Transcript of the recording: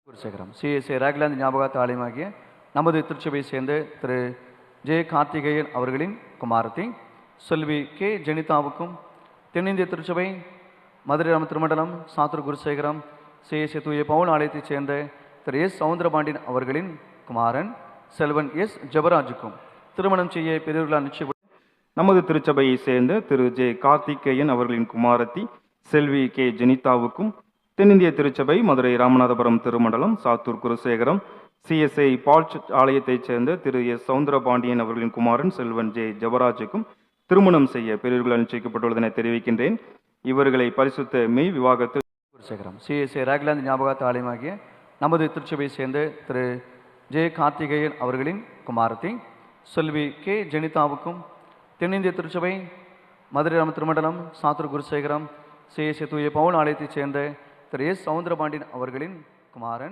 குருசேகரம் CSA Ragland ஞாபக தாலயமாகிய நமது திருச்சபையை சேர்ந்த திரு ஜே கார்த்திகேயன் அவர்களின் குமாரத்தி செல்வி கே ஜெனிதாவுக்கும் தென்னிந்திய திருச்சபை மதுரை திருமண்டலம் சாத்தூர் குருசேகரம் சிஎஸ்ஏ தூய பவுல் ஆலயத்தைச் சேர்ந்த திரு எஸ் சவுந்தரபாண்டியன் அவர்களின் குமாரன் செல்வன் எஸ் ஜெபராஜுக்கும் திருமணம் செய்ய பெரியவர்களால் நிச்சயம். நமது திருச்சபையை சேர்ந்த திரு ஜே கார்த்திகேயன் அவர்களின் குமாரத்தி செல்வி கே ஜெனிதாவுக்கும் தென்னிந்திய திருச்சபை மதுரை ராமநாதபுரம் திருமண்டலம் சாத்தூர் குருசேகரம் சிஎஸ்ஐ பால் ஆலயத்தைச் சேர்ந்த திரு எஸ் சவுந்தரபாண்டியன் அவர்களின் குமாரன் செல்வன் ஜே ஜெபராஜுக்கும் திருமணம் செய்ய பெரியவர்கள் நிச்சயிக்கப்பட்டுள்ளதென தெரிவிக்கின்றேன். இவர்களை பரிசுத்த மெய் விவாகத்தில் குருசேகரம் சிஎஸ்ஏ ராக்லாந்து ஞாபக தாலயமாகிய நமது திருச்சபையை சேர்ந்த திரு ஜே கார்த்திகேயன் அவர்களின் குமாரத்தி செல்வி கே ஜெனிதாவுக்கும் தென்னிந்திய திருச்சபை மதுரை திருமண்டலம் சாத்தூர் குருசேகரம் சிஎஸ்ஏ தூய பவுல் ஆலயத்தைச் சேர்ந்த திரு எஸ் சவுந்தரபாண்டியன் அவர்களின் குமாரன்